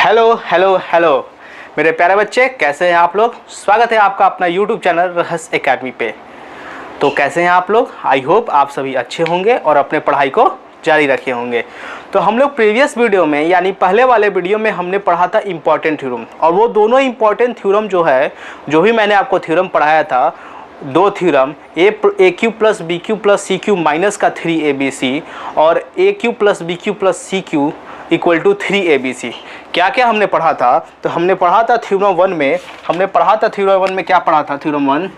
Hello hello hello मेरे प्यारे बच्चे, कैसे हैं आप लोग। स्वागत है आपका अपना यूट्यूब चैनल रहस्य एकेडमी पे। तो कैसे हैं आप लोग। आई होप आप सभी अच्छे होंगे और अपने पढ़ाई को जारी रखे होंगे। तो हम लोग प्रीवियस वीडियो में यानी पहले वाले वीडियो में हमने पढ़ा था इम्पॉर्टेंट थ्योरम, और वो दोनों इम्पॉर्टेंट थ्योरम जो भी मैंने आपको थ्योरम पढ़ाया था, दो theorem A cube plus B cube plus C cube minus का 3abc और A cube plus B cube plus C cube equal to 3abc। क्या क्या हमने पढ़ा था। तो हमने पढ़ा था थ्योरम वन में, क्या पढ़ा था थ्योरम वन।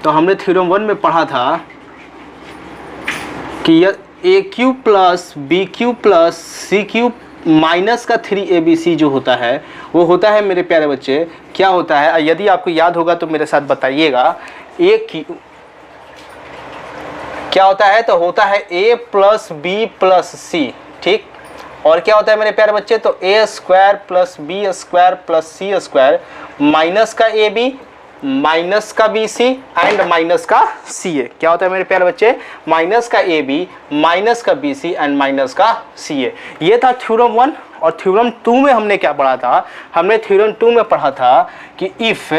तो हमने थ्योरम वन में पढ़ा था कि ए cube plus B cube plus सी क्यू माइनस का 3abc जो होता है वो होता है मेरे प्यारे बच्चे, क्या होता है। यदि आपको याद होगा तो मेरे साथ बताइएगा। ए क्यू क्या होता है, तो होता है a plus B plus C, ठीक। और क्या होता है मेरे प्यारे बच्चे, तो ए square plus B square plus सी स्क्वायर माइनस का ए बी माइनस का बी सी एंड माइनस का सी ए। क्या होता है मेरे प्यारे बच्चे, माइनस का ए बी माइनस का बी सी एंड माइनस का सी ए। ये था थ्योरम वन। और थ्योरम टू में हमने क्या पढ़ा था, हमने थ्योरम टू में पढ़ा था कि इफ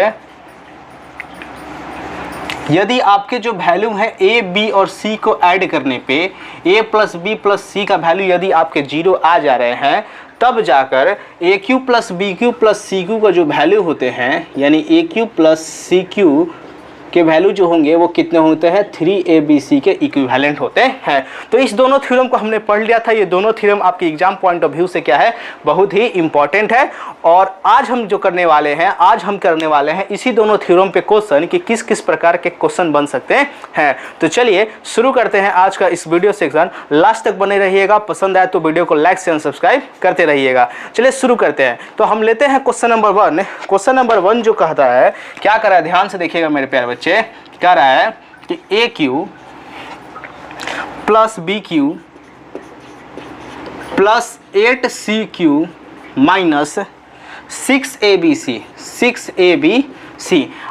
यदि आपके जो वैल्यू है ए बी और सी को ऐड करने पे ए प्लस बी प्लस सी का वैल्यू यदि आपके 0 आ जा रहे हैं, तब जाकर A cube plus B cube plus C cube का जो वैल्यू होते हैं, यानी A cube plus C cube के वैल्यू जो होंगे वो कितने होते हैं, 3abc के इक्विवेलेंट होते हैं। तो इस दोनों थ्योरम को हमने पढ़ लिया था। ये दोनों थ्योरम आपके एग्जाम पॉइंट ऑफ व्यू से क्या है, बहुत ही इंपॉर्टेंट है। और आज हम करने वाले हैं इसी दोनों थ्योरम पे क्वेश्चन कि किस किस प्रकार के क्वेश्चन बन सकते हैं। तो चलिए शुरू करते हैं आज का इस वीडियो सेक्शन। लास्ट तक बने रहिएगा, पसंद आए तो वीडियो को लाइक शेयर सब्सक्राइब करते रहिएगा। चलिए शुरू करते हैं। तो हम लेते हैं question number one. Question number one जो कहता है, क्या करा है, ध्यान से देखिएगा मेरे प्यारे बच्चे। कह रहा है कि ए cube plus B cube plus 8c³ minus 6abc।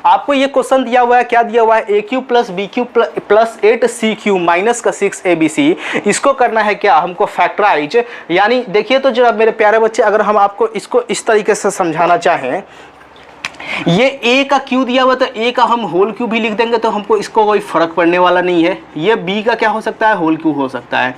आपको ये क्वेश्चन दिया हुआ है, क्या दिया हुआ है, ए cube plus B cube plus 8c³ minus का 6abc। इसको करना है क्या, हमको फैक्टराइज। यानी देखिए तो जरा मेरे प्यारे बच्चे, अगर हम आपको इसको इस तरीके से समझाना चाहें, ये a का क्यू दिया हुआ तो a का हम होल क्यू भी लिख देंगे तो हमको इसको कोई फर्क पड़ने वाला नहीं है। ये b का क्या हो सकता है, होल क्यू हो सकता है।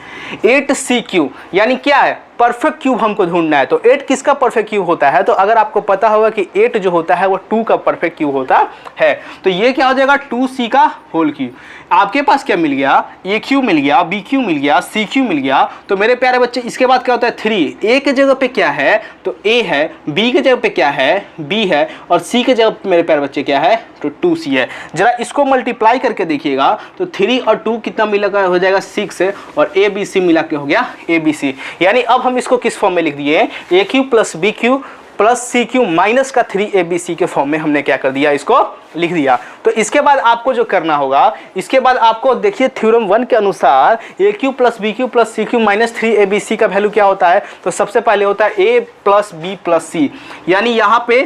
8c³ यानी क्या है, परफेक्ट क्यूब हमको ढूंढना है। तो 8 किसका परफेक्ट क्यूब होता है, तो अगर आपको पता होगा कि 8 जो होता है वो 2 का परफेक्ट क्यूब होता है। तो ये क्या हो जाएगा, 2c का होल क्यूब। आपके पास क्या मिल गया, ए क्यू मिल गया, बी क्यू मिल गया, सी क्यू मिल गया। तो मेरे प्यारे बच्चे इसके बाद क्या होता है, 3। ए के जगह पे क्या है, तो ए है, बी के जगह पे क्या है, बी है, और सी के जगह पे मेरे प्यारे बच्चे क्या है, तो 2c है। जरा इसको मल्टीप्लाई करके देखिएगा तो 3 और 2 कितना मिला हो जाएगा, 6 और ए बी सी मिला के हो गया ABC। यानी अब हम इसको किस फॉर्म में लिख दिए, A cube plus B cube plus C cube minus का 3abc के फॉर्म में हमने क्या कर दिया, इसको लिख दिया। तो इसके बाद आपको जो करना होगा, इसके बाद आपको देखिए थ्योरम वन के अनुसार A cube plus B cube plus C cube minus 3abc का वैल्यू क्या होता है, तो सबसे पहले होता है ए प्लस बी प्लस सी। यानी यहाँ पे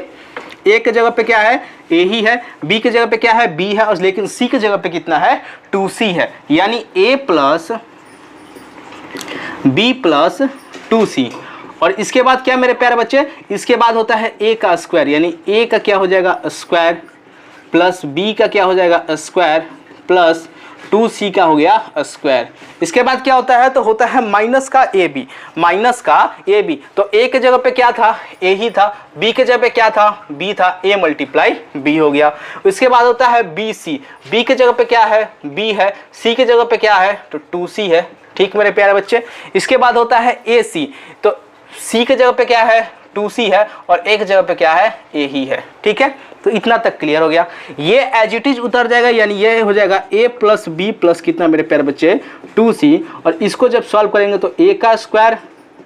ए के जगह पे क्या है, ए ही है, बी के जगह पे क्या है, बी है, और लेकिन सी के जगह पे कितना है, 2c है। यानी ए प्लस बी प्लस 2c। और इसके बाद क्या मेरे प्यारे बच्चे, इसके बाद होता है ए का स्क्वायर, यानी ए का क्या हो जाएगा, स्क्वायर प्लस बी का क्या हो जाएगा, स्क्वायर प्लस 2c का हो गया स्क्वायर। इसके बाद क्या होता है, तो होता है माइनस का ए बी, तो ए के जगह पे क्या था, ए ही था, बी के जगह पे क्या था, बी था, ए मल्टीप्लाई बी हो गया। इसके बाद होता है बी सी, बी के जगह पे क्या है, बी है, सी के जगह पे क्या है, तो 2c है, ठीक मेरे प्यारे बच्चे। इसके बाद होता है ए सी, तो सी के जगह पे क्या है, 2c है, और ए के जगह पे क्या है, ए ही है, ठीक है। तो इतना तक क्लियर हो गया। ये एज इट इज उतर जाएगा, यानी ये हो जाएगा a प्लस बी प्लस कितना मेरे प्यारे बच्चे, 2c। और इसको जब सॉल्व करेंगे तो a का स्क्वायर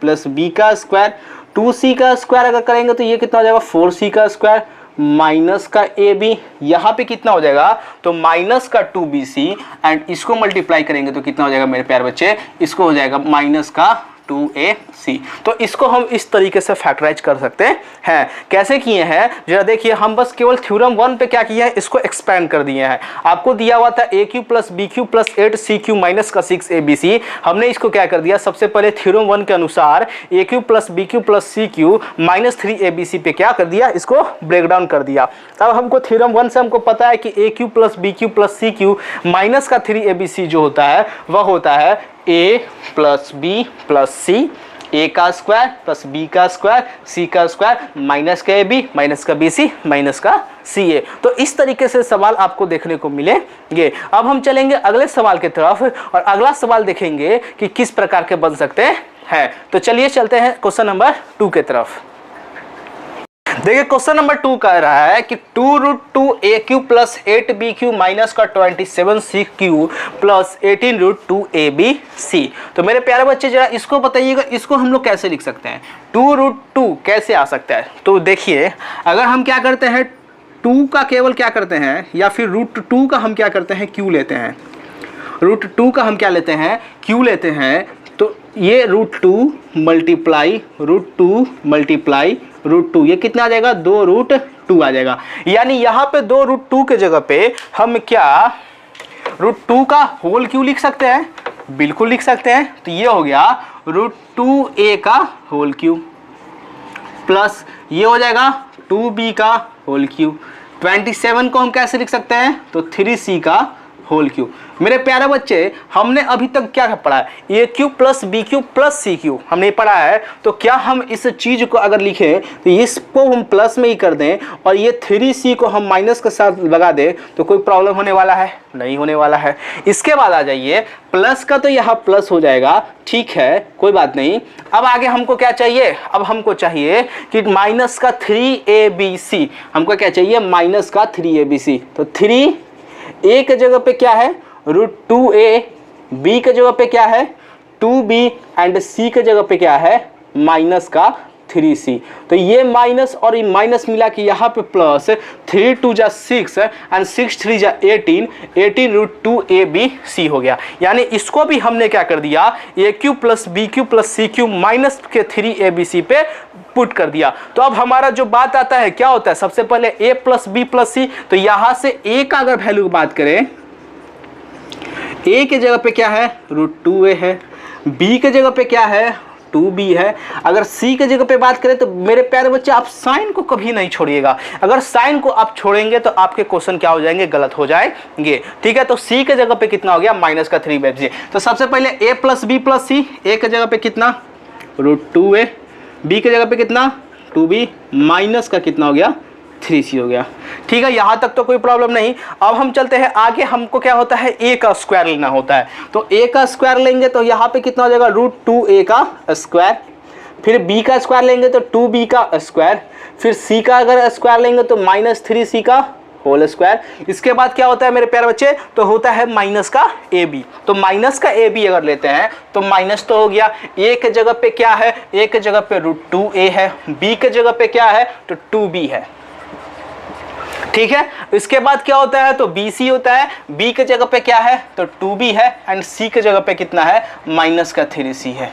प्लस b का स्क्वायर, 2c का स्क्वायर अगर करेंगे तो ये कितना हो जाएगा, 4c का स्क्वायर माइनस का ए बी, यहाँ पे कितना हो जाएगा, तो माइनस का 2bc, एंड इसको मल्टीप्लाई करेंगे तो कितना हो जाएगा मेरे प्यारे बच्चे, इसको हो जाएगा माइनस का 2ac। तो इसको हम इस तरीके से फैक्टराइज कर सकते हैं। कैसे किए हैं जरा देखिए, हम बस केवल थ्योरम 1 पे क्या किया है, इसको एक्सपेंड कर दिए हैं। आपको दिया हुआ था a³ + b³ + 8c³ माइनस का 6abc, हमने इसको क्या कर दिया, सबसे पहले थ्योरम 1 के अनुसार a³ + b³ + c³ minus 3abc पे क्या कर दिया, इसको ब्रेक डाउन कर दिया। अब हमको थ्योरम 1 से हमको पता है कि a³ + b³ + c³ माइनस का 3abc जो होता है वह होता है a + b + c, a का स्क्वायर प्लस b का स्क्वायर c का स्क्वायर माइनस का ab माइनस का bc माइनस का ca। तो इस तरीके से सवाल आपको देखने को मिलेंगे। अब हम चलेंगे अगले सवाल की तरफ और अगला सवाल देखेंगे कि किस प्रकार के बन सकते हैं। तो चलिए चलते हैं क्वेश्चन नंबर 2 की तरफ। देखिए क्वेश्चन नंबर 2 कह रहा है कि 2√2a³ + 8b³ माइनस का 27c³ + 18√2abc। तो मेरे प्यारे बच्चे जरा इसको बताइएगा, इसको हम लोग कैसे लिख सकते हैं, 2√2 कैसे आ सकता है। तो देखिए अगर हम क्या करते हैं, 2 का केवल क्या करते हैं, या फिर √2 का हम क्या करते हैं, q लेते हैं, √2 का हम क्या लेते हैं, q लेते हैं। तो ये √2 मल्टीप्लाई √2 मल्टीप्लाई √2, ये कितना आ जाएगा, 2√2 आ जाएगा। यानी यहाँ पे 2√2 के जगह पे हम क्या √2 का होल क्यों लिख सकते हैं, बिल्कुल लिख सकते हैं। तो ये हो गया √2a का होल क्यूब प्लस ये हो जाएगा 2b का होल क्यूब। 27 को हम कैसे लिख सकते हैं, तो 3c का होल क्यूब। मेरे प्यारे बच्चे हमने अभी तक क्या पढ़ा है, a³ + b³ + c³ हमने पढ़ा है। तो क्या हम इस चीज को अगर लिखें तो इसको हम प्लस में ही कर दें और ये 3c को हम माइनस के साथ लगा दें तो कोई प्रॉब्लम होने वाला है, नहीं होने वाला है। इसके बाद आ जाइए प्लस का, तो यहाँ प्लस हो जाएगा, ठीक है कोई बात नहीं। अब आगे हमको क्या चाहिए, अब हमको चाहिए कि माइनस का 3abc, हमको क्या चाहिए, माइनस का 3abc। तो 3 a के जगह पे क्या है, √2a, b के जगह पे क्या है, 2b एंड c के जगह पे क्या है, माइनस का 3c। तो ये माइनस और ये माइनस मिला कि यहाँ पे प्लस 3 2 जा 6 एंड 6 3 जा 18, 18√2abc हो गया। यानी इसको भी हमने क्या कर दिया, a³ + b³ + c³ माइनस के 3abc पे पुट कर दिया। तो अब हमारा जो बात आता है क्या होता है, सबसे पहले a + b + c। तो यहाँ से a का अगर वैल्यू की बात करें, a के जगह पे क्या है, √2a है, b के जगह पे क्या है, 2b है। अगर c के जगह पे बात करें तो मेरे प्यारे बच्चे आप साइन को कभी नहीं छोड़िएगा, अगर साइन को आप छोड़ेंगे तो आपके क्वेश्चन क्या हो जाएंगे, गलत हो जाएंगे, ठीक है। तो c के जगह पे कितना हो गया, माइनस का 3abc। तो सबसे पहले a + b + c, a के जगह पे कितना, √2a, b के जगह पे कितना, 2b, माइनस का कितना हो गया, 3c हो गया, ठीक है। यहाँ तक तो कोई प्रॉब्लम नहीं। अब हम चलते हैं आगे, हमको क्या होता है, a का स्क्वायर लेना होता है। तो a का स्क्वायर लेंगे तो यहाँ पे कितना हो जाएगा, √2a का स्क्वायर, फिर b का स्क्वायर लेंगे तो 2b का स्क्वायर, फिर c का अगर स्क्वायर लेंगे तो -3c का होल स्क्वायर। इसके बाद क्या होता है मेरे प्यारे बच्चे, तो होता है माइनस का ab। तो माइनस का ab अगर लेते हैं तो माइनस तो हो गया, a के जगह पे क्या है, a के जगह पे √2a है, b के जगह पे क्या है, तो 2b है, ठीक है। इसके बाद क्या होता है, तो bc होता है, b के जगह पे क्या है, तो 2b है एंड c के जगह पे कितना है, माइनस का 3c है।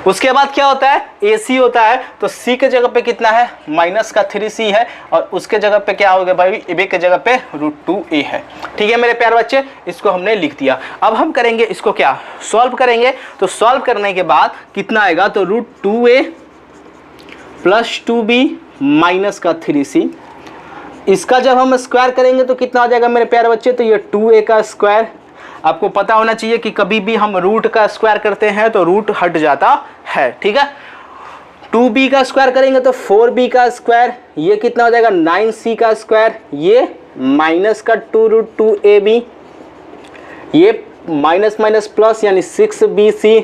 उसके बाद क्या होता है, ac होता है, तो c के जगह पे कितना है, माइनस का 3c है और उसके जगह पे क्या हो गया भाई, b के जगह पे √2a है, ठीक है मेरे प्यारे बच्चे। इसको हमने लिख दिया। अब हम करेंगे इसको क्या, सॉल्व करेंगे। तो सॉल्व करने के बाद कितना आएगा, तो √2a + 2b माइनस का 3c, इसका जब हम स्क्वायर करेंगे तो कितना आ जाएगा मेरे प्यारे बच्चे, तो ये 2a का स्क्वायर। आपको पता होना चाहिए कि कभी भी हम रूट का स्क्वायर करते हैं तो रूट हट जाता है, ठीक है। 2b का स्क्वायर करेंगे तो 4b का स्क्वायर, ये कितना हो जाएगा, 9c का स्क्वायर, ये माइनस का 2√2ab, ये माइनस माइनस प्लस यानी 6bc,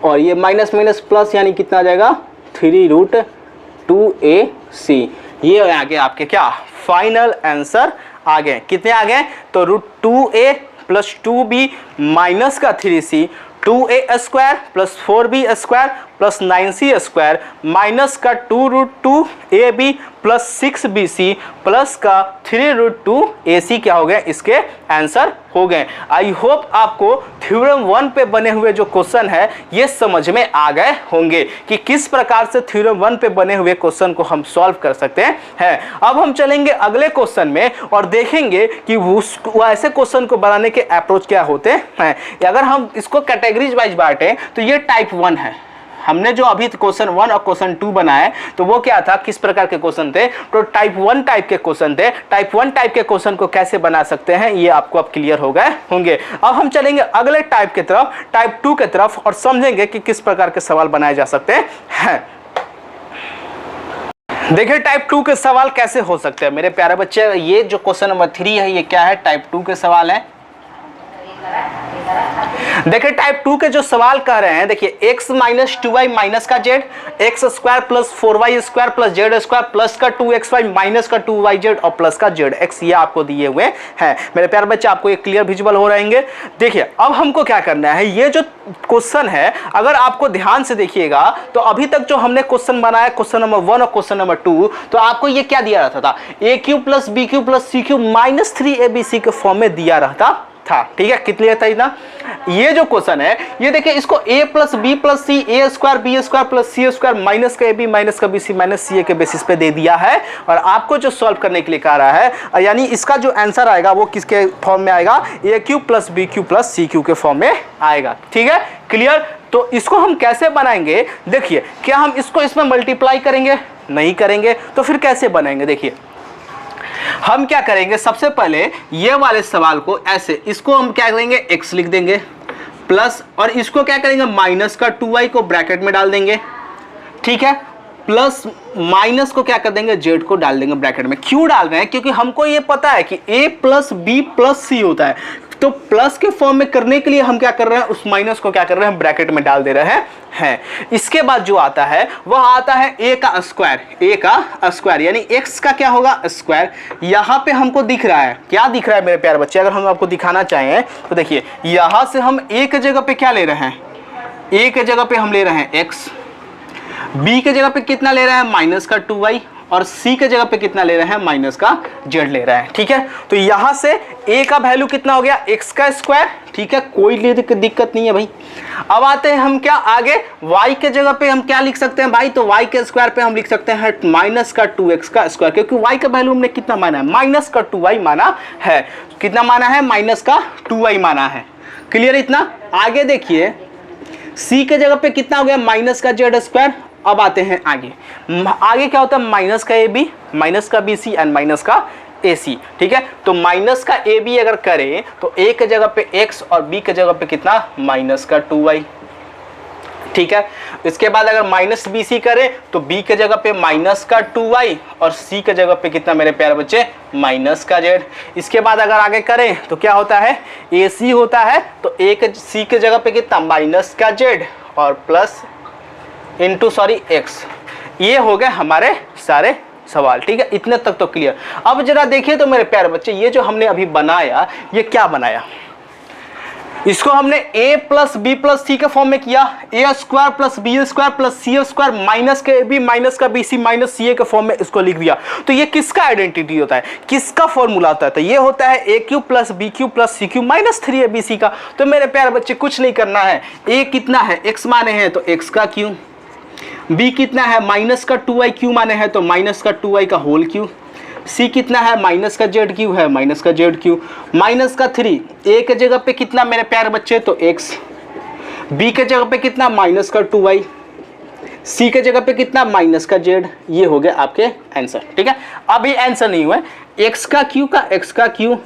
और ये माइनस माइनस प्लस यानी कितना आ जाएगा, 3√2ac। ये आ गए आपके क्या, फाइनल आंसर आ गए। कितने आ गए, तो √2a + 2b माइनस का 3c, 2a² + 4b² plus 9c square minus का 2√2ab प्लस 6bc प्लस का 3√2ac क्या हो गया, इसके आंसर हो गए। आई होप आपको थ्योरम 1 पे बने हुए जो क्वेश्चन है ये समझ में आ गए होंगे कि किस प्रकार से थ्योरम 1 पे बने हुए क्वेश्चन को हम सॉल्व कर सकते हैं। अब हम चलेंगे अगले क्वेश्चन में और देखेंगे कि वो ऐसे क्वेश्चन को बनाने के अप्रोच क्या होते हैं। अगर हम इसको कैटेगरीज वाइज बांटें तो ये टाइप 1 है। हमने जो अभी क्वेश्चन 1 और क्वेश्चन 2 बनाए तो वो क्या था, किस प्रकार के क्वेश्चन थे, तो टाइप 1 टाइप के क्वेश्चन थे। टाइप 1 टाइप के क्वेश्चन को कैसे बना सकते हैं ये आपको अब क्लियर हो गए होंगे। अब हम चलेंगे अगले टाइप की तरफ, टाइप 2 की तरफ, और समझेंगे कि किस प्रकार के सवाल बनाए जा सकते हैं। देखिए टाइप 2 के सवाल कैसे हो सकते हैं मेरे प्यारे बच्चे। ये जो क्वेश्चन नंबर 3 है ये क्या है, टाइप 2 के सवाल है। देखिए टाइप 2 के जो सवाल कह रहे हैं, देखिए x माइनस 2y माइनस का z, x square plus 4y square plus Z square plus का 2xy माइनस का 2yz और प्लस का zx, ये आपको दिए हुए हैं मेरे प्यारे बच्चे। आपको ये क्लियर विजुअल हो रहेंगे। देखिए अब हमको क्या करना है, ये जो क्वेश्चन है अगर आपको ध्यान से देखिएगा तो अभी तक जो हमने क्वेश्चन बनाया क्वेश्चन नंबर 1 और क्वेश्चन नंबर 2, तो आपको ये क्या दिया रहता था, a³ plus b³ plus c³ minus 3abc के फॉर्म में दिया रहता था। ठीक है, कितनी रहता है इतना। ये जो क्वेश्चन है ये देखिए, इसको a plus B plus C, A square b square plus C square minus का ab माइनस का bc माइनस ca के बेसिस पे दे दिया है और आपको जो सॉल्व करने के लिए कह रहा है, यानी इसका जो आंसर आएगा वो किसके फॉर्म में आएगा, a³ plus b³ plus c³ के फॉर्म में आएगा। ठीक है, क्लियर। तो इसको हम कैसे बनाएंगे, देखिए क्या हम इसको इसमें मल्टीप्लाई करेंगे, नहीं करेंगे, तो फिर कैसे बनाएंगे। देखिए हम क्या करेंगे, सबसे पहले ये वाले सवाल को ऐसे, इसको हम क्या करेंगे, x लिख देंगे प्लस, और इसको क्या करेंगे, माइनस का 2y को ब्रैकेट में डाल देंगे। ठीक है, प्लस माइनस को क्या कर देंगे, z को डाल देंगे ब्रैकेट में। क्यों डाल रहे हैं, क्योंकि हमको ये पता है कि a प्लस बी प्लस सी होता है, तो प्लस के फॉर्म में करने के लिए हम क्या कर रहे हैं, उस माइनस को क्या कर रहे हैं, ब्रैकेट में डाल दे रहे हैं। इसके बाद जो आता है वह आता है a का स्क्वायर, यानी x का क्या होगा, स्क्वायर। यहाँ पे हमको दिख रहा है, क्या दिख रहा है मेरे प्यारे बच्चे, अगर हम आपको दिखाना चाहें तो देखिए यहाँ से हम a के जगह पे क्या ले रहे हैं, a के जगह पे हम ले रहे हैं x, b के जगह पे कितना ले रहे हैं, माइनस का 2y, और c के जगह पे कितना ले रहे हैं, माइनस का z ले रहे हैं। ठीक है, तो यहां से a का वैल्यू कितना हो गया, x का स्क्वायर। ठीक है, कोई दिक्कत नहीं है भाई। अब आते हैं हम क्या आगे, y के जगह पे हम क्या लिख सकते हैं भाई, तो y के स्क्वायर पे हम लिख सकते हैं माइनस का 2x का स्क्वायर, क्योंकि y का वैल्यू हमने कितना माना है, माइनस का 2y माना है। कितना माना है, माइनस का 2y माना है। क्लियर इतना। आगे देखिए c के जगह पे कितना हो गया, माइनस का z स्क्वायर। अब आते हैं आगे क्या होता है, माइनस का ab माइनस का bc एंड माइनस का ac। ठीक है, तो माइनस का ab अगर करें तो a के जगह पे x और b के जगह पे कितना, माइनस का 2y। ठीक है, इसके बाद अगर माइनस bc करें तो b के जगह पे माइनस का 2y और c के जगह पे कितना मेरे प्यारे बच्चे, माइनस का z। इसके बाद अगर आगे करें तो क्या होता है, ac होता है, तो c के जगह पे कितना, माइनस का z और प्लस इंटू x। ये हो गए हमारे सारे सवाल। ठीक है, इतने तक तो क्लियर। अब जरा देखिए तो मेरे प्यारे बच्चे, ये जो हमने अभी बनाया ये क्या बनाया, इसको हमने a प्लस बी प्लस सी के फॉर्म में किया, a square plus B square plus C square minus के ab माइनस का bc माइनस सी के फॉर्म में इसको लिख दिया। तो ये किसका आइडेंटिटी होता है, किसका फॉर्मूला होता है, तो ये होता है a³ plus b³ plus c³ minus 3abc का। तो मेरे प्यारे बच्चे कुछ नहीं करना है, a कितना है, x माने हैं तो x का क्यू, b कितना है, माइनस का 2y क्यू माने हैं तो माइनस का 2y का होल क्यू, c कितना है, माइनस का z क्यू है, माइनस का z क्यू, माइनस का 3, a के जगह पे कितना मेरे प्यारे बच्चे, तो x, b के जगह पे कितना, माइनस का 2y, c के जगह पे कितना, माइनस का z। ये हो गया आपके आंसर। ठीक है, अभी आंसर नहीं हुआ, x का क्यू का x का क्यू,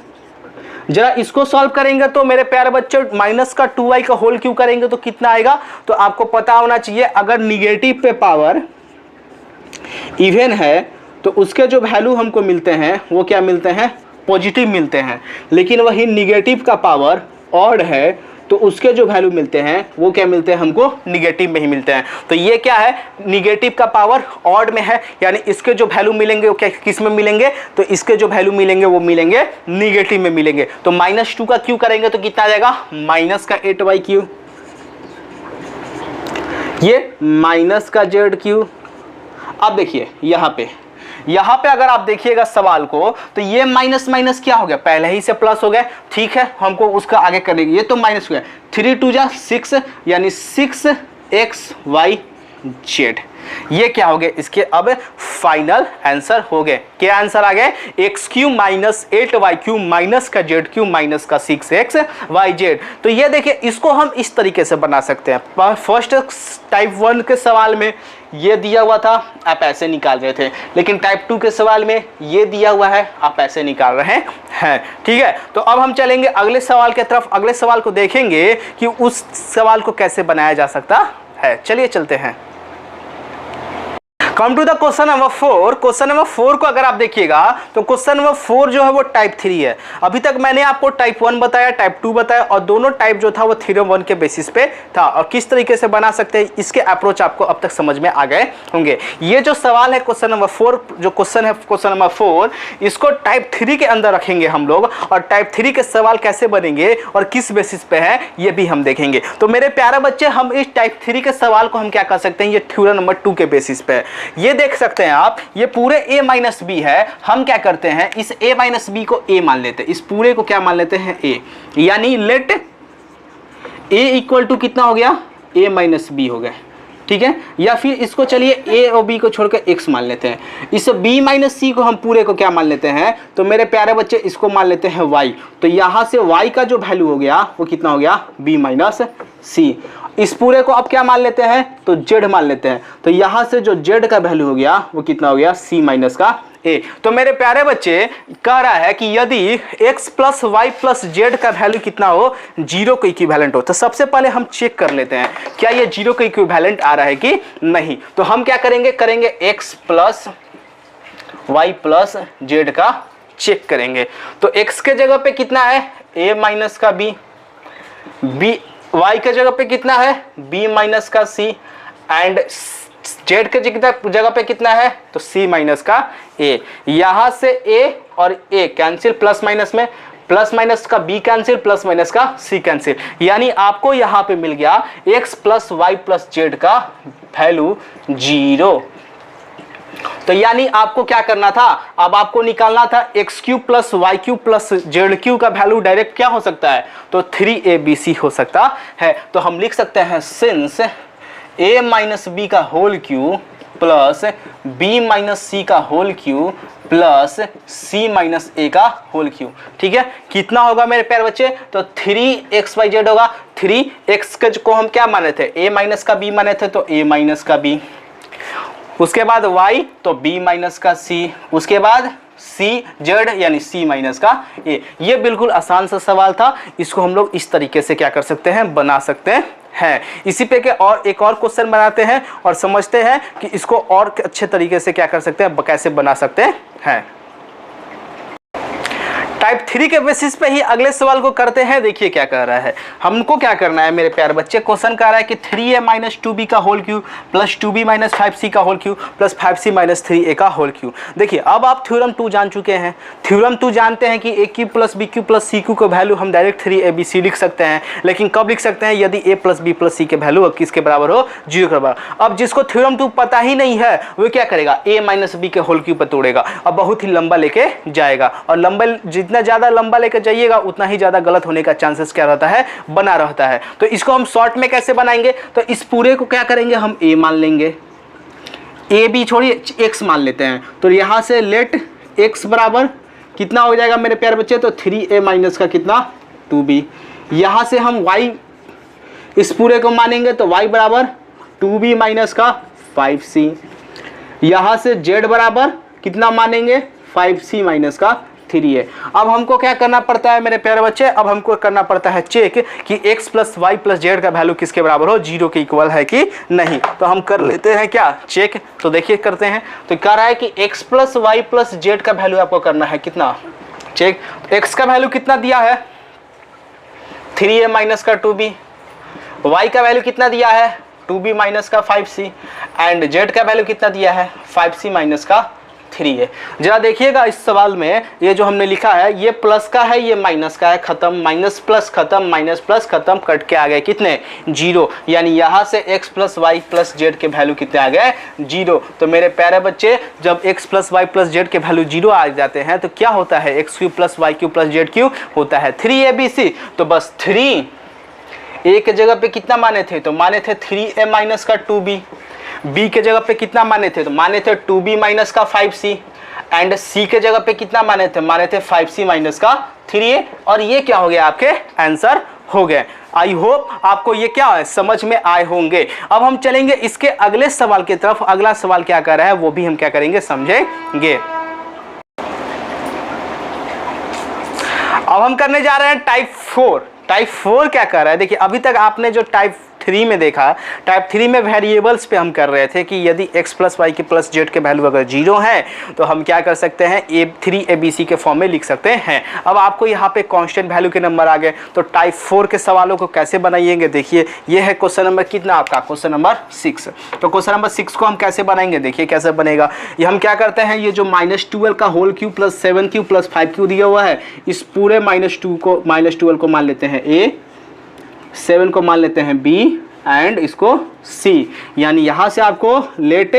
जरा इसको सॉल्व करेंगे तो मेरे प्यारे बच्चे माइनस का 2y का होल क्यू करेंगे तो कितना आएगा, तो आपको पता होना चाहिए अगर निगेटिव पे पावर इवन है तो उसके जो वैल्यू हमको मिलते हैं वो क्या मिलते हैं, पॉजिटिव मिलते हैं। लेकिन वही निगेटिव का पावर ऑड है तो उसके जो वैल्यू मिलते हैं वो क्या मिलते हैं, हमको निगेटिव में ही मिलते हैं। तो ये क्या है, निगेटिव का पावर ऑड में है, यानी इसके जो वैल्यू मिलेंगे वो क्या किस में मिलेंगे, तो इसके जो वैल्यू मिलेंगे वो मिलेंगे निगेटिव में मिलेंगे। तो -2 का क्यू करेंगे तो कितना आ जाएगा, माइनस का 8y क्यू। ये माइनस का जेड क्यू। अब देखिए यहाँ पे अगर आप देखिएगा सवाल को, तो ये माइनस माइनस क्या हो गया, पहले ही से प्लस हो गया। ठीक है, हमको उसका आगे करेंगे। ये तो माइनस हो गया, 3 2 जा 6 यानी 6xy जेड। ये क्या हो गया, इसके अब फाइनल आंसर हो गए। क्या आंसर आ गए, x Q minus 8y Q minus का जेड क्यू माइनस का 6xy जेड। तो ये देखिए, इसको हम इस तरीके से बना सकते हैं। फर्स्ट टाइप 1 के सवाल में ये दिया हुआ था, आप ऐसे निकाल रहे थे, लेकिन टाइप 2 के सवाल में ये दिया हुआ है, आप ऐसे निकाल रहे हैं। ठीक है, तो अब हम चलेंगे अगले सवाल की तरफ। अगले सवाल को देखेंगे कि उस सवाल को कैसे बनाया जा सकता है। चलिए चलते हैं। Come to the question number 4। Question number 4 को अगर आप देखिएगा तो क्वेश्चन नंबर 4 जो है वो टाइप 3 है। अभी तक मैंने आपको टाइप 1 बताया, टाइप 2 बताया, और दोनों टाइप जो था वो थ्योरम 1 के बेसिस पे था। और किस तरीके से बना सकते हैं, इसके अप्रोच आपको अब तक समझ में आ गए होंगे। ये जो सवाल है क्वेश्चन नंबर 4, जो क्वेश्चन है क्वेश्चन नंबर 4, इसको टाइप 3 के अंदर रखेंगे हम लोग, और टाइप 3 के सवाल कैसे बनेंगे और किस बेसिस पे है ये भी हम देखेंगे। तो मेरे प्यारे बच्चे, हम इस टाइप 3 के सवाल को हम क्या कर सकते हैं, ये थ्योरम नंबर 2 के बेसिस पे ये देख सकते हैं आप। ये पूरे a माइनस बी है। हम क्या करते हैं, इस a माइनस बी को a मान लेते हैं, इस पूरे को क्या मान लेते हैं, a, यानी लेट a इक्वल टू कितना हो गया, a माइनस बी हो गया। ठीक है, या फिर इसको चलिए a और b को छोड़कर x मान लेते हैं। इस b माइनस सी को हम पूरे को क्या मान लेते हैं, तो मेरे प्यारे बच्चे इसको मान लेते हैं y। तो यहां से y का जो वैल्यू हो गया वो कितना हो गया, b माइनस सी। इस पूरे को अब क्या मान लेते हैं, तो z मान लेते हैं। तो यहां से जो z का वैल्यू हो गया वो कितना हो गया, c माइनस का a। तो मेरे प्यारे बच्चे, कह रहा है कि यदि x plus Y plus Z का वैल्यू कितना हो, 0 के इक्विवेलेंट हो। तो सबसे पहले हम चेक कर लेते हैं क्या ये 0 के इक्विवेलेंट आ रहा है कि नहीं। तो हम क्या करेंगे x plus Y plus Z का चेक करेंगे। तो x के जगह पे कितना है, a माइनस का b, y के जगह पे कितना है, b माइनस का c, एंड जेड के जगह पे कितना है, तो c माइनस का a। यहां से a और a कैंसिल, प्लस माइनस में प्लस माइनस का b कैंसिल, प्लस माइनस का c कैंसिल, यानी आपको यहां पे मिल गया x plus Y plus Z का वैल्यू 0। तो यानी आपको क्या करना था, अब आपको निकालना था X cube plus Y cube plus Z cube का वैल्यू डायरेक्ट क्या हो सकता है, तो 3abc हो सकता है। तो हम लिख सकते हैं सिंस a माइनस बी का whole cube plus b minus C का whole cube plus c minus a का होल क्यू। ठीक है, कितना होगा मेरे प्यारे बच्चे, तो 3xyz होगा। 3x को हम क्या माने थे, a माइनस का b माने थे, तो a माइनस का b, उसके बाद y तो b माइनस का c, उसके बाद c z यानी c माइनस का a। ये बिल्कुल आसान सा सवाल था, इसको हम लोग इस तरीके से क्या कर सकते हैं, बना सकते हैं। इसी पे के और एक और क्वेश्चन बनाते हैं और समझते हैं कि इसको और अच्छे तरीके से क्या कर सकते हैं, कैसे बना सकते हैं। टाइप 3 के बेसिस पे ही अगले सवाल को करते हैं। देखिए क्या कह रहा है, हमको क्या करना है मेरे प्यारे बच्चे, क्वेश्चन कह रहा है कि 3a माइनस 2b का whole cube plus 2b minus 5c का whole cube plus 5c minus 3a का होल क्यू। देखिए अब आप थ्योरम 2 जान चुके हैं। थ्योरम 2 जानते हैं कि a cube plus b Q plus c Q का वैल्यू हम डायरेक्ट 3abc लिख सकते हैं, लेकिन कब लिख सकते हैं, यदि a plus b plus c के वैल्यू किसके बराबर हो, 0 के बराबर। अब जिसको थ्योरम 2 पता ही नहीं है वो क्या करेगा, a माइनस b के होल क्यू पर तोड़ेगा, अब बहुत ही लंबा लेके जाएगा, और लंबा जितना ज़्यादा लंबा लेकर जाइएगा उतना ही ज्यादा गलत होने का चांसेस क्या रहता है, बना रहता है। तो इसको हम शॉर्ट में कैसे बनाएंगे, तो इस पूरे को क्या करेंगे, हम a मान लेंगे, a b छोड़िए x मान लेते हैं। तो यहां से लेट x बराबर कितना हो जाएगा मेरे प्यारे बच्चे, तो 3a माइनस का कितना 2b। यहां से हम y इस पूरे को मानेंगे तो y बराबर 2b माइनस का 5c। यहां से z बराबर कितना मानेंगे, 5c माइनस का 3a। अब हमको क्या करना पड़ता है मेरे प्यारे बच्चे, अब हमको करना पड़ता है चेक कि x plus Y plus Z का वैल्यू किसके बराबर हो, 0 के इक्वल है कि नहीं। तो हम कर लेते हैं क्या, चेक। तो देखिए करते हैं, तो कह रहा है कि x plus Y plus Z का वैल्यू आपको करना है कितना, चेक। x का वैल्यू कितना दिया है, 3a माइनस का 2b, y का वैल्यू कितना दिया है 2b माइनस का 5c, एंड z का वैल्यू कितना दिया है 5c माइनस का 3 है। जरा देखिएगा इस सवाल में ये जो हमने लिखा है ये प्लस का है, ये माइनस का है, खत्म, माइनस प्लस खत्म, माइनस प्लस खत्म, कट के आ गए कितने 0, यानी यहाँ से x plus Y plus Z के वैल्यू कितने आ गए 0। तो मेरे प्यारे बच्चे जब x plus Y plus Z के वैल्यू 0 आ जाते हैं तो क्या होता है X cube plus Y cube plus Z cube होता है 3abc। तो बस 3 a के जगह पे कितना माने थे, तो माने थे 3a माइनस का 2b, b के जगह पे कितना माने थे, तो माने थे 2b माइनस का 5c, एंड c के जगह पे कितना माने थे 5c माइनस का 3a। और ये क्या हो गया आपके आंसर हो गए। आई होप आपको ये क्या है समझ में आए होंगे। अब हम चलेंगे इसके अगले सवाल की तरफ। अगला सवाल क्या कर रहा है वो भी हम क्या करेंगे समझेंगे। अब हम करने जा रहे हैं टाइप 4। टाइप 4 क्या कर रहा है, देखिए अभी तक आपने जो टाइप 3 में देखा, टाइप 3 में वेरिएबल्स पे हम कर रहे थे कि यदि x प्लस वाई के प्लस जेड के वैल्यू अगर 0 है तो हम क्या कर सकते हैं 3abc के फॉर्म में लिख सकते हैं। अब आपको यहाँ पे कांस्टेंट वैल्यू के नंबर आ गए, तो टाइप 4 के सवालों को कैसे बनाइएंगे, देखिए ये है क्वेश्चन नंबर कितना आपका, क्वेश्चन नंबर 6। तो क्वेश्चन नंबर 6 को हम कैसे बनाएंगे, देखिए कैसे बनेगा। ये हम क्या करते हैं, ये जो -12 का whole cube plus 7q plus 5q दिया हुआ है, इस पूरे -12 को मान लेते हैं a, 7 को मान लेते हैं b एंड इसको c, यानी यहां से आपको लेट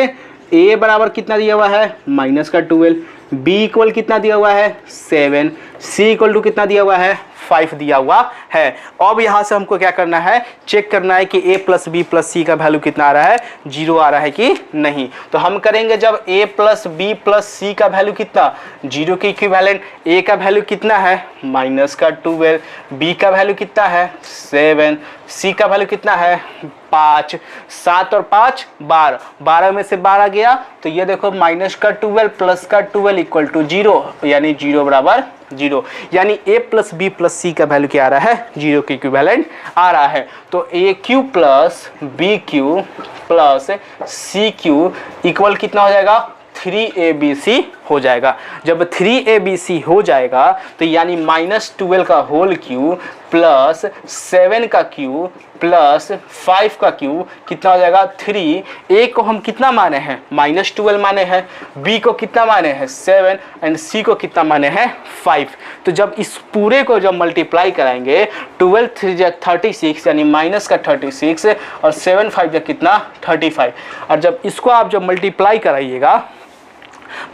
a बराबर कितना दिया हुआ है -12, b इक्वल कितना दिया हुआ है 7, c इक्वल टू कितना दिया हुआ है 5 दिया हुआ है। अब यहाँ से हमको क्या करना है, चेक करना है कि a प्लस बी प्लस सी का वैल्यू कितना आ रहा है 0 आ रहा है कि नहीं। तो हम करेंगे जब a प्लस बी प्लस सी का वैल्यू कितना 0 के इक्विवेलेंट, a का वैल्यू कितना है -12, b का वैल्यू कितना है 7, c का वैल्यू कितना है 5, 7 और 5 12, 12 में से 12 गया तो ये देखो -12 प्लस का 12 इक्वल टू 0, यानी 0 बराबर 0, यानी a प्लस बी प्लस सी का वैल्यू क्या आ रहा है 0 के इक्विवेलेंट आ रहा है। तो a cube plus B cube plus C cube equal कितना हो जाएगा 3abc हो जाएगा। जब 3abc हो जाएगा तो यानी -12 का होल क्यू प्लस 7 का क्यू प्लस 5 का क्यू कितना हो जाएगा 3। a को हम कितना माने हैं -12 माने हैं, b को कितना माने हैं 7 एंड c को कितना माने हैं 5। तो जब इस पूरे को जब मल्टीप्लाई कराएंगे 12 3 36 यानी -36 और 7 5 कितना 35, और जब इसको आप जब मल्टीप्लाई कराइएगा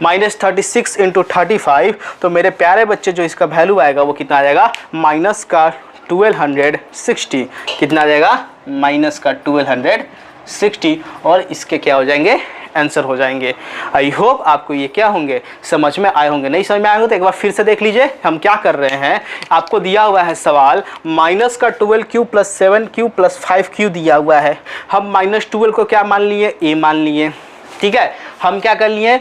-36 इंटू 35 तो मेरे प्यारे बच्चे जो इसका वैल्यू आएगा वो कितना आ जाएगा -1260, कितना आ जाएगा -1260, और इसके क्या हो जाएंगे आंसर हो जाएंगे। आई होप आपको ये क्या होंगे समझ में आए होंगे। नहीं समझ में आए होंगे तो एक बार फिर से देख लीजिए हम क्या कर रहे हैं। आपको दिया हुआ है सवाल -12q plus 7q plus 5q दिया हुआ है, हम -12 को क्या मान लिए a मान लिए, ठीक है। हम क्या कर लिए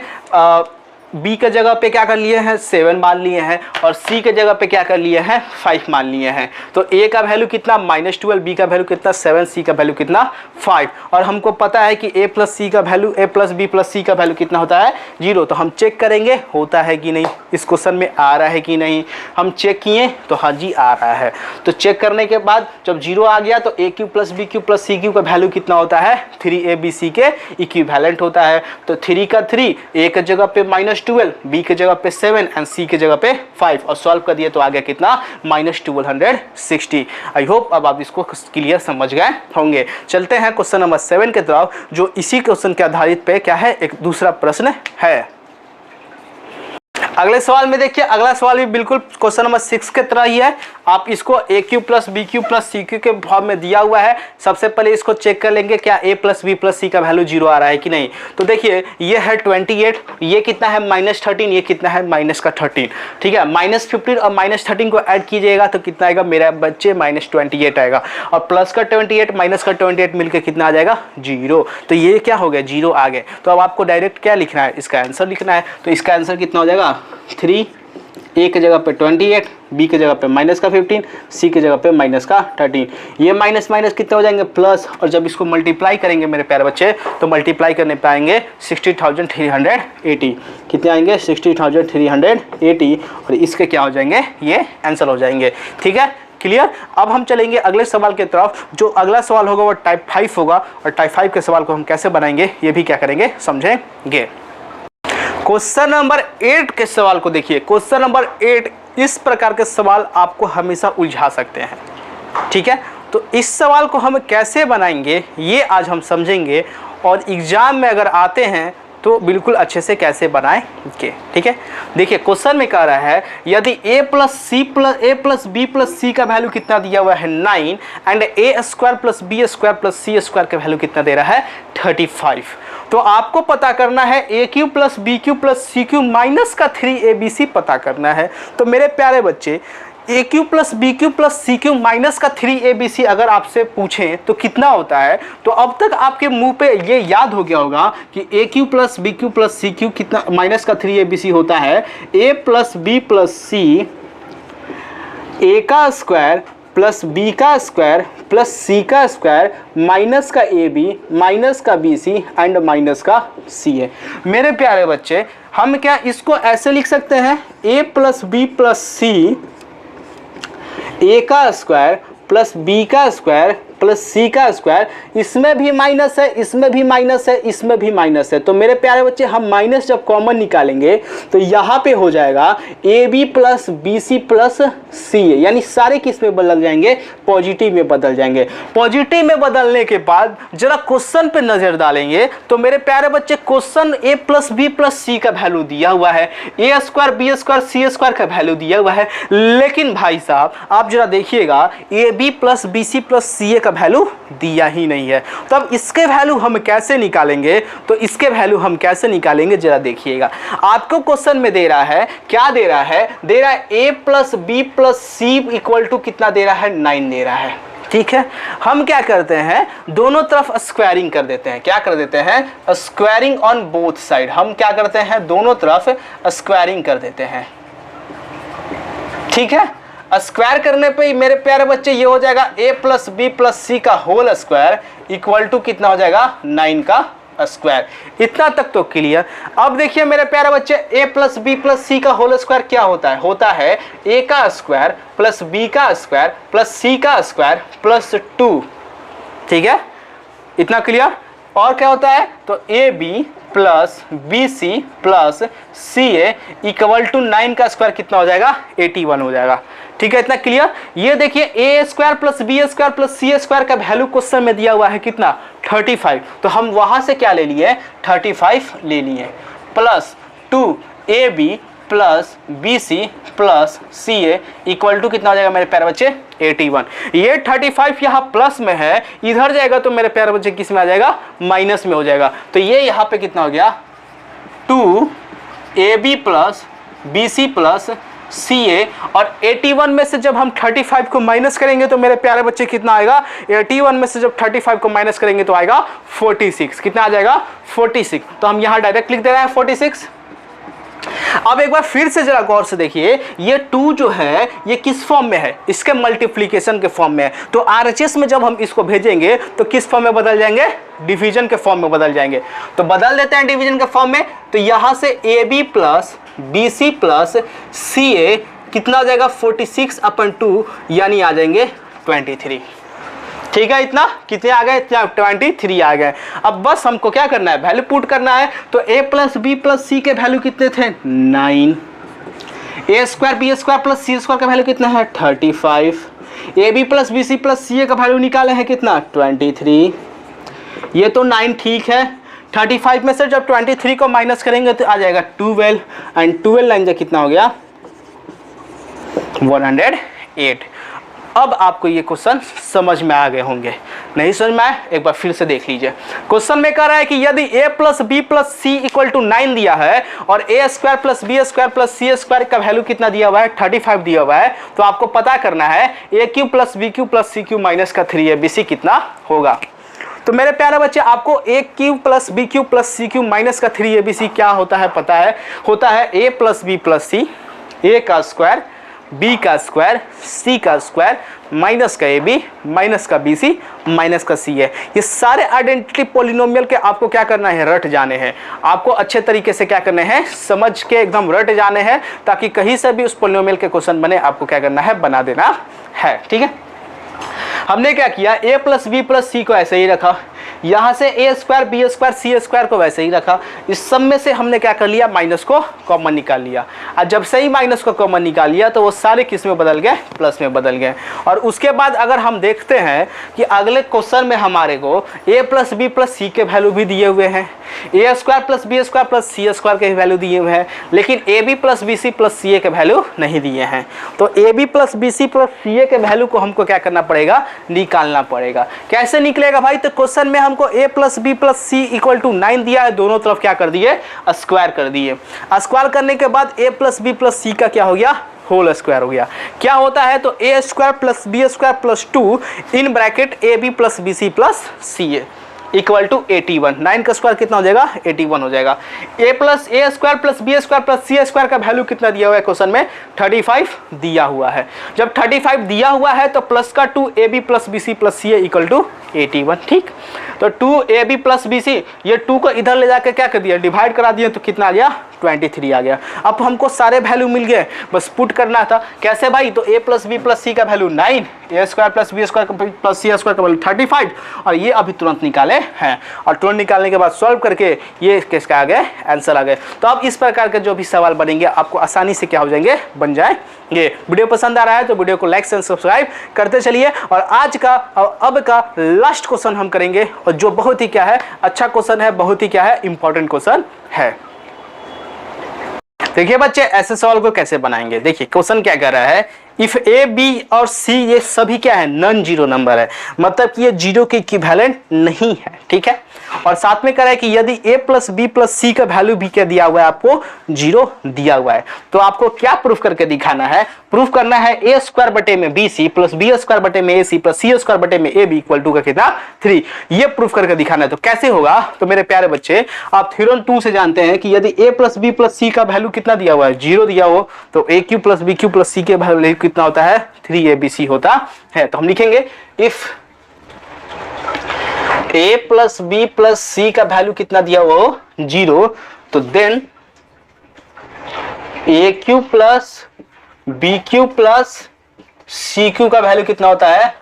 b के जगह पे क्या कर लिए हैं 7 मान लिए हैं, और c के जगह पे क्या कर लिए हैं 5 मान लिए हैं। तो a का वैल्यू कितना -12, b का वैल्यू कितना 7, c का वैल्यू कितना 5, और हमको पता है कि a प्लस सी का value a plus B plus सी का वैल्यू कितना होता है 0। तो हम चेक करेंगे होता है कि नहीं, इस क्वेश्चन में आ रहा है कि नहीं। हम चेक किए तो हाँ जी आ रहा है। तो चेक करने के बाद जब 0 आ गया तो a cube plus B cube plus C cube का वैल्यू कितना होता है 3abc के इक्विवेलेंट होता है। तो 3 का 3, a के जगह पे -12, b के जगह पे 7 एंड c के जगह पे 5, और सॉल्व कर दिए तो आ गया कितना -1260। आई होप अब आप इसको क्लियर समझ गए होंगे। चलते हैं क्वेश्चन नंबर 7 के तरफ, जो इसी क्वेश्चन के आधारित पे क्या है एक दूसरा प्रश्न है। अगले सवाल में देखिए, अगला सवाल भी बिल्कुल क्वेश्चन नंबर 6 के तरह ही है। आप इसको A cube plus B cube plus C cube के फॉर्म में दिया हुआ है। सबसे पहले इसको चेक कर लेंगे क्या a प्लस बी प्लस सी का वैल्यू 0 आ रहा है कि नहीं। तो देखिए ये है 28, ये कितना है -13, ये कितना है -13, ठीक है। -15 और -13 को ऐड कीजिएगा तो कितना आएगा मेरा बच्चे -28 आएगा, और प्लस का 28 माइनस का 28 मिलकर कितना आ जाएगा 0। तो ये क्या हो गया 0 आ गए। तो अब आपको डायरेक्ट क्या लिखना है, इसका आंसर लिखना है। तो इसका आंसर कितना हो जाएगा 3, a के जगह पे 28, b के जगह पे -15, c के जगह पे -13। ये माइनस माइनस कितने हो जाएंगे प्लस, और जब इसको मल्टीप्लाई करेंगे मेरे प्यारे बच्चे तो मल्टीप्लाई करने पे आएंगे 60,380। कितने आएंगे 60,380, और इसके क्या हो जाएंगे ये आंसर हो जाएंगे, ठीक है क्लियर। अब हम चलेंगे अगले सवाल की तरफ। जो अगला सवाल होगा वो टाइप 5 होगा, और टाइप 5 के सवाल को हम कैसे बनाएंगे ये भी क्या करेंगे समझेंगे। क्वेश्चन नंबर 8 के सवाल को देखिए। क्वेश्चन नंबर 8 इस प्रकार के सवाल आपको हमेशा उलझा सकते हैं, ठीक है। तो इस सवाल को हम कैसे बनाएंगे ये आज हम समझेंगे, और एग्जाम में अगर आते हैं तो बिल्कुल अच्छे से कैसे बनाएंगे, ठीक है। देखिए क्वेश्चन में कह रहा है यदि a प्लस बी प्लस सी का वैल्यू कितना दिया हुआ है 9 and a square plus B square plus C square का वैल्यू कितना दे रहा है 35, तो आपको पता करना है ए cube plus B cube plus सी क्यू माइनस का 3abc पता करना है। तो मेरे प्यारे बच्चे a cube plus B cube plus C cube minus का 3abc अगर आपसे पूछें तो कितना होता है, तो अब तक आपके मुंह पे ये याद हो गया होगा कि ए cube plus B cube plus सी क्यू कितना माइनस का 3abc होता है a plus B plus C a का स्क्वायर प्लस बी का स्क्वायर प्लस सी का स्क्वायर माइनस का ए बी माइनस का बी सी एंड माइनस का सी ए। मेरे प्यारे बच्चे हम क्या इसको ऐसे लिख सकते हैं ए plus B plus C a का स्क्वायर प्लस बी का स्क्वायर प्लस सी का स्क्वायर, इसमें भी माइनस है, इसमें भी माइनस है, इसमें भी माइनस है। तो मेरे प्यारे बच्चे हम माइनस जब कॉमन निकालेंगे तो यहाँ पे हो जाएगा a B plus B C plus C a, यानी सारे किस में बदल जाएंगे, पॉजिटिव में बदल जाएंगे। पॉजिटिव में बदलने के बाद जरा क्वेश्चन पे नजर डालेंगे तो मेरे प्यारे बच्चे question a plus B plus सी का वैल्यू दिया हुआ है, a square b square c square का वैल्यू दिया हुआ है, लेकिन भाई साहब आप जरा देखिएगा a B plus B C plus C a का वैल्यू दिया ही नहीं है। तो अब इसके वैल्यू हम कैसे निकालेंगे, तो इसके वैल्यू हम कैसे निकालेंगे जरा देखिएगा। आपको क्वेश्चन में दे रहा है, क्या दे रहा है, दे रहा है a plus B plus C equal to कितना दे रहा है 9 दे रहा है, ठीक है। हम क्या करते हैं दोनों तरफ स्क्वायरिंग कर देते हैं, क्या कर देते हैं स्क्वायरिंग ऑन बोथ साइड, हम क्या करते हैं दोनों तरफ स्क्वायरिंग कर देते हैं, ठीक है। स्क्वायर करने पे मेरे प्यारे बच्चे ये हो जाएगा a प्लस बी प्लस सी का होल स्क्वायर इक्वल टू कितना हो जाएगा 9 का स्क्वायर। इतना तक तो क्लियर। अब देखिए मेरे प्यारे बच्चे a प्लस बी प्लस सी का होल स्क्वायर क्या होता है, होता है a का स्क्वायर प्लस b का स्क्वायर प्लस c का स्क्वायर प्लस 2, ठीक है। इतना क्लियर। और क्या होता है तो A B plus B C plus C A equal to 9 का स्क्वायर कितना हो जाएगा 81 हो जाएगा, ठीक है। इतना क्लियर। ये देखिए a square plus B square plus C square का वैल्यू क्वेश्चन में दिया हुआ है कितना 35, तो हम वहां से क्या ले लिए 35 ले लिए plus 2ab plus B C plus C A equal to कितना हो जाएगा मेरे प्यारे बच्चे 81। ये 35 यहाँ प्लस में है, इधर जाएगा तो मेरे प्यारे बच्चे किस में आ जाएगा माइनस में हो जाएगा। तो ये यहाँ पे कितना हो गया 2ab plus B C plus C a, और 81 में से जब हम 35 को माइनस करेंगे तो मेरे प्यारे बच्चे कितना आएगा 81 में से जब 35 को माइनस करेंगे तो आएगा 46, कितना आ जाएगा 46। तो हम यहाँ डायरेक्ट लिख दे रहे हैं 46। अब एक बार फिर से जरा गौर से देखिए ये 2 जो है ये किस फॉर्म में है, इसके मल्टीप्लिकेशन के फॉर्म में है। तो आरएचएस में जब हम इसको भेजेंगे तो किस फॉर्म में बदल जाएंगे, डिवीजन के फॉर्म में बदल जाएंगे। तो बदल देते हैं डिवीजन के फॉर्म में, तो यहां से a B plus B C plus C a कितना हो जाएगा 46/2 यानी आ जाएंगे 23, ठीक है। इतना कितने आ गए, इतना 23 आ गए। अब बस हमको क्या करना है वैल्यू पुट करना है। तो a प्लस बी प्लस सी के वैल्यू कितने थे 9, a square b square plus C square का वैल्यू कितना है 35, a B plus B C plus C a का वैल्यू निकाले हैं कितना 23, ये तो 9 ठीक है। 35 में से जब 23 को माइनस करेंगे तो आ जाएगा 12 एंड 12 लाइन जा कितना हो गया 108। अब आपको ये क्वेश्चन समझ में आ गए होंगे, नहीं समझ में आए एक बार फिर से देख लीजिए। क्वेश्चन में कह रहा है कि यदि a plus B plus C equal to 9 दिया है और a square plus B square plus C square का वैल्यू कितना दिया हुआ है 35 दिया हुआ है, तो आपको पता करना है a cube plus B cube plus C cube minus का 3abc कितना होगा। तो मेरे प्यारे बच्चे आपको a cube plus B cube plus C cube minus का 3abc क्या होता है पता है, होता है a plus B plus C, a का स्क्वायर b का स्क्वायर c का स्क्वायर माइनस का ab माइनस का bc माइनस का ca। ये सारे आइडेंटिटी पॉलिनोमियल के आपको क्या करना है रट जाने हैं, आपको अच्छे तरीके से क्या करने हैं समझ के एकदम रट जाने हैं, ताकि कहीं से भी उस पॉलिनोमियल के क्वेश्चन बने आपको क्या करना है बना देना है, ठीक है। हमने क्या किया a प्लस बी प्लस सी को ऐसे ही रखा, यहाँ से ए square b square c square को वैसे ही रखा, इस सब में से हमने क्या कर लिया, माइनस को कॉमन निकाल लिया। और जब से ही माइनस को कॉमन निकाल लिया तो वो सारे किस में बदल गए, प्लस में बदल गए। और उसके बाद अगर हम देखते हैं कि अगले क्वेश्चन में हमारे को ए प्लस बी प्लस सी के वैल्यू भी दिए हुए हैं, a square plus B square plus C square के वैल्यू दिए हुए हैं, लेकिन a B plus B C plus C a के वैल्यू नहीं दिए हैं। तो A B plus B C plus C a के वैल्यू को हमको क्या करना पड़ेगा, निकालना पड़ेगा। कैसे निकलेगा भाई, तो क्वेश्चन में हमको a plus B plus C equal to 9 दिया है, दोनों तरफ क्या कर दिए, स्क्वायर कर दिए। स्क्वायर करने के बाद ए प्लस बी प्लस सी का क्या हो गया, होल स्क्वायर हो गया। क्या होता है, तो ए square plus B square plus 2 in bracket a B plus B C plus C A equal to 81। 9 का स्क्वायर कितना हो जाएगा, 81 हो जाएगा। A plus a square plus B square plus C square का वैल्यू कितना दिया हुआ है क्वेश्चन में, 35 दिया हुआ है। जब 35 दिया हुआ है तो प्लस का 2 A B plus B C plus C A equal to 81। ठीक, तो 2 A B plus B C, ये 2 को इधर ले जाकर क्या कर दिया, डिवाइड करा दिया, तो कितना आ गया, 23 आ गया। अब हमको सारे वैल्यू मिल गए, बस पुट करना था। कैसे भाई, तो ए प्लस बी प्लस सी का value 9, a square plus B square plus C square का वैल्यू 35, और ये अभी तुरंत निकाले हैं। और तुरंत निकालने के बाद सॉल्व करके ये किसका आ गए, आंसर आ गए। तो अब इस प्रकार के जो भी सवाल बनेंगे आपको आसानी से क्या हो जाएंगे, बन जाएंगे। वीडियो पसंद आ रहा है तो वीडियो को लाइक एंड सब्सक्राइब करते चलिए। और आज का और अब का लास्ट क्वेश्चन हम करेंगे, और जो बहुत ही क्या है, अच्छा क्वेश्चन है, बहुत ही क्या है, इंपॉर्टेंट क्वेश्चन है। देखिए बच्चे, ऐसे सवाल को कैसे बनाएंगे। देखिए क्वेश्चन क्या कह रहा है, इफ ए बी और सी ये सभी क्या है, नॉन जीरो नंबर है, मतलब कि ये जीरो के इक्विवेलेंट नहीं है। ठीक है, और साथ में कह रहा है कि यदि ए प्लस बी प्लस सी का वैल्यू भी क्या दिया हुआ है, आपको जीरो दिया हुआ है, तो आपको क्या प्रूफ करके दिखाना है, प्रूफ करना है ए स्क्वायर बटे में बी सी प्लस बी स्क्वायर बटे में ए सी प्लस सी स्क्वायर बटे में ए बी इक्वल टू का कितना, 3। ये प्रूफ करके दिखाना है। तो कैसे होगा, तो मेरे प्यारे बच्चे आप थ्योरम 2 से जानते हैं कि यदि ए प्लस बी प्लस सी का वैल्यू कितना दिया हुआ है, जीरो दिया हो, तो a cube plus B cube plus सी के वैल्यू कितना होता है, 3abc होता है। तो हम लिखेंगे if a plus B plus सी का वैल्यू कितना दिया हुआ हो, 0, तो then a cube plus B cube plus C cube का वैल्यू कितना होता है,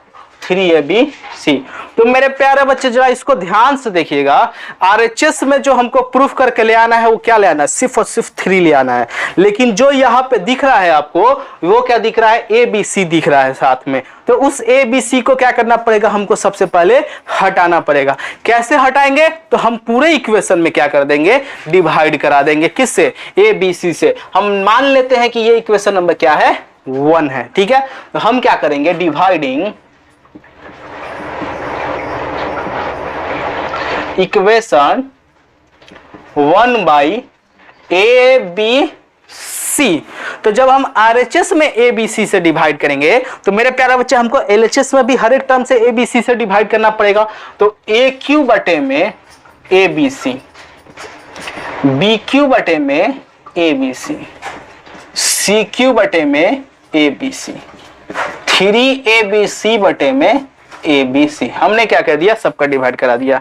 3abc। तो मेरे प्यारे बच्चे जरा इसको ध्यान से देखिएगा, आरएचएस में जो हमको प्रूफ करके ले आना है वो क्या ले आना है, सिर्फ और सिर्फ 3 ले आना है। लेकिन जो यहाँ पे दिख रहा है आपको, वो क्या दिख रहा है, ABC दिख रहा है साथ में। तो उस ABC को क्या करना पड़ेगा, हमको सबसे पहले हटाना पड़ेगा। कैसे हटाएंगे, तो हम पूरे इक्वेशन में क्या कर देंगे, डिवाइड करा देंगे। किससे, ABC से। हम मान लेते हैं कि ये इक्वेशन नंबर क्या है, 1 है। ठीक है, तो हम क्या करेंगे, dividing equation 1 by A B C. तो जब हम आरएचएस में ए बी सी से डिवाइड करेंगे, तो मेरे प्यारे बच्चे हमको एलएचएस में भी हर एक टर्म से ए बी सी से डिवाइड करना पड़ेगा। तो ए क्यू बटे में A B C, B cube बटे में A B C, C Q बटे में ए बी सी, 3abc बटे में ABC। हमने क्या कर दिया, सबका डिवाइड करा दिया।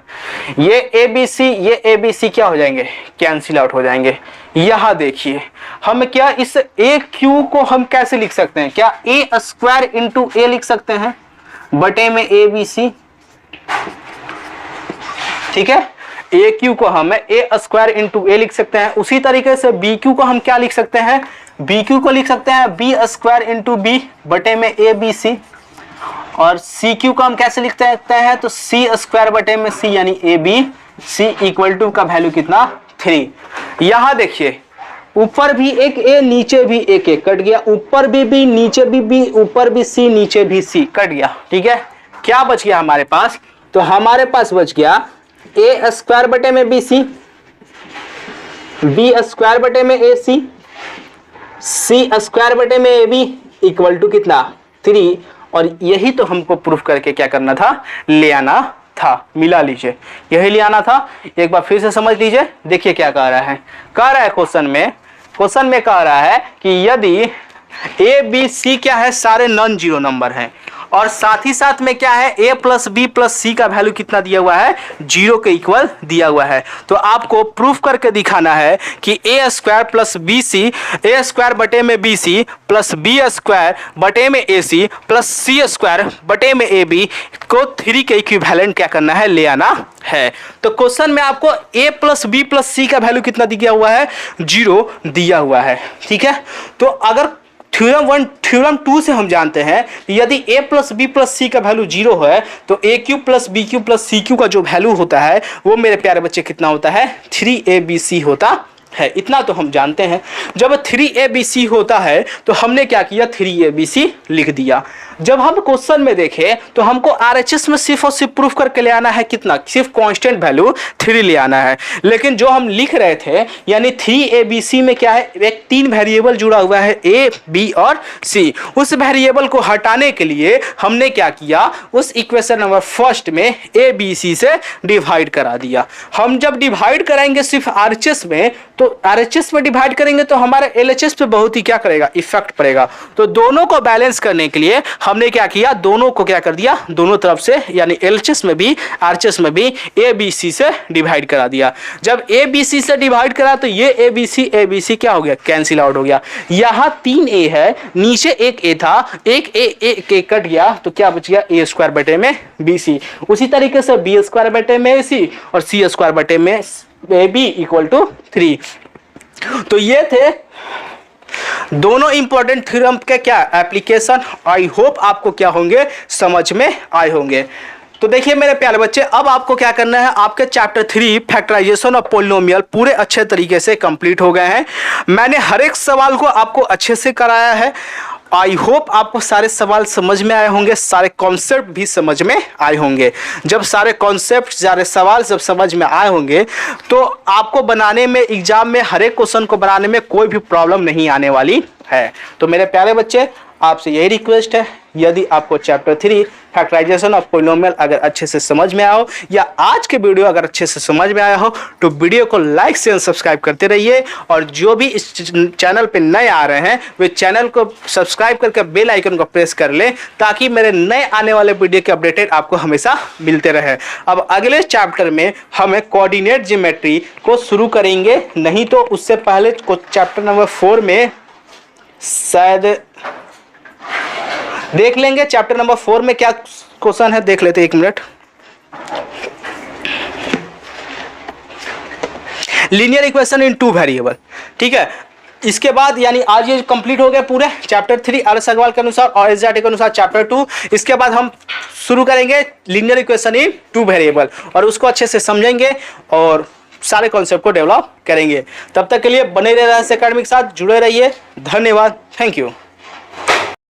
ये ABC ये ABC क्या हो जाएंगे, कैंसिल आउट हो जाएंगे। यहां देखिए हम क्या इस ए क्यू को हम कैसे लिख सकते हैं, क्या ए स्क्वायर इंटू ए लिख सकते हैं बटे में ABC। ठीक है, ए क्यू को हम ए स्क्वायर इंटू ए लिख सकते हैं। उसी तरीके से बी क्यू को हम क्या लिख सकते हैं, बी क्यू को लिख सकते हैं बी स्क्वायर इंटू बी बटे में ABC। और सी क्यू को हम कैसे लिख सकते हैं, तो सी स्क्वायर बटे में सी यानी A B C equal to का वैल्यू कितना, 3। यहां देखिए ऊपर भी एक ए नीचे भी एक ए कट गया, ऊपर भी बी नीचे भी बी, ऊपर भी सी नीचे भी सी कट गया। ठीक है, क्या बच गया हमारे पास, तो हमारे पास बच गया ए स्क्वायर बटे में बी सी, बी स्क्वायर बटे में ए सी, सी स्क्वायर बटे में ए बी इक्वल टू कितना, 3। और यही तो हमको प्रूफ करके क्या करना था, ले आना था। मिला लीजिए, यही ले आना था। एक बार फिर से समझ लीजिए। देखिए क्या कह रहा है, क्वेश्चन में कह रहा है कि यदि ए बी सी क्या है, सारे नॉन जीरो नंबर हैं, और साथ ही साथ में क्या है, a प्लस बी प्लस सी का वैल्यू कितना दिया हुआ है, 0 के इक्वल दिया हुआ है। तो आपको प्रूफ करके दिखाना है कि a square plus B C, A square बटे में बी सी प्लस बी स्क्वायर बटे में ए सी प्लस सी स्क्वायर बटे में ए बी को 3 के इक्विवेलेंट क्या करना है, ले आना है। तो क्वेश्चन में आपको a प्लस बी प्लस सी का वैल्यू कितना दिया हुआ है, 0 दिया हुआ है। ठीक है, तो अगर थ्योरम 2 से हम जानते हैं यदि a प्लस बी प्लस सी का वैल्यू 0 है तो a cube plus B cube plus C cube का जो वैल्यू होता है वो मेरे प्यारे बच्चे कितना होता है, 3abc होता है। इतना तो हम जानते हैं। जब 3abc होता है तो हमने क्या किया, 3abc लिख दिया। जब हम क्वेश्चन में देखें तो हमको आरएचएस में सिर्फ और सिर्फ प्रूफ करके ले आना है कितना, सिर्फ कांस्टेंट वैल्यू 3 ले आना है। लेकिन जो हम लिख रहे थे यानी 3abc में क्या है, एक 3 वेरिएबल जुड़ा हुआ है a, b और c। उस वेरिएबल को हटाने के लिए हमने क्या किया, उस इक्वेशन नंबर फर्स्ट में abc से डिवाइड करा दिया। हम जब डिवाइड कराएंगे सिर्फ आरएचएस में तो आरएचएस में डिवाइड करेंगे तो हमारे एलएचएस पे बहुत ही क्या करेगा, इफेक्ट पड़ेगा। तो दोनों को बैलेंस करने के लिए हमने क्या किया, दोनों को क्या कर दिया, दोनों तरफ से यानी एलएचएस में भी आरएचएस में भी abc से डिवाइड करा दिया। जब abc से डिवाइड करा तो ये abc क्या हो गया, कैंसिल आउट हो गया। यहाँ 3a है, नीचे एक a था, एक a कट गया तो क्या बच गया, a स्क्वायर बटे में bc। उसी तरीके से b स्क्वायर बटे में ac और c स्क्वायर बटे में ab इक्वल टू 3। तो ये थे दोनों इंपॉर्टेंट थ्योरम के क्या एप्लीकेशन। आई होप आपको क्या होंगे, समझ में आए होंगे। तो देखिए मेरे प्यारे बच्चे, अब आपको क्या करना है, आपके चैप्टर 3 फैक्टराइजेशन ऑफ पॉलिनोमियल पूरे अच्छे तरीके से कंप्लीट हो गए हैं। मैंने हर एक सवाल को आपको अच्छे से कराया है। आई होप आपको सारे सवाल समझ में आए होंगे, सारे कॉन्सेप्ट भी समझ में आए होंगे। जब सारे कॉन्सेप्ट, सारे सवाल जब समझ में आए होंगे तो आपको बनाने में, एग्जाम में हर एक क्वेश्चन को बनाने में कोई भी प्रॉब्लम नहीं आने वाली है। तो मेरे प्यारे बच्चे, आपसे यही रिक्वेस्ट है, यदि आपको चैप्टर 3 फैक्टराइजेशन ऑफ पॉलिनोमियल अगर अच्छे से समझ में आया हो या आज के वीडियो अगर अच्छे से समझ में आया हो तो वीडियो को लाइक शेयर सब्सक्राइब करते रहिए। और जो भी इस चैनल पे नए आ रहे हैं वे चैनल को सब्सक्राइब करके बेल आइकन को प्रेस कर लें ताकि मेरे नए आने वाले वीडियो के अपडेटेड आपको हमेशा मिलते रहे। अब अगले चैप्टर में हमें कोऑर्डिनेट ज्योमेट्री को शुरू करेंगे, नहीं तो उससे पहले चैप्टर नंबर 4 में शायद देख लेंगे। चैप्टर नंबर 4 में क्या क्वेश्चन है देख लेते, 1 minute. Linear equation in 2 variable, ठीक है। इसके बाद यानी आज ये कंप्लीट हो गया पूरे चैप्टर 3 आदर्श अग्रवाल के अनुसार और एसजीआरटी के अनुसार चैप्टर 2। इसके बाद हम शुरू करेंगे लीनियर इक्वेशन इन 2 वेरिएबल और उसको अच्छे से समझेंगे और सारे कॉन्सेप्ट को डेवलप करेंगे। तब तक के लिए बने रहिए रहस्य एकेडमी के साथ, जुड़े रहिए। धन्यवाद, थैंक यू।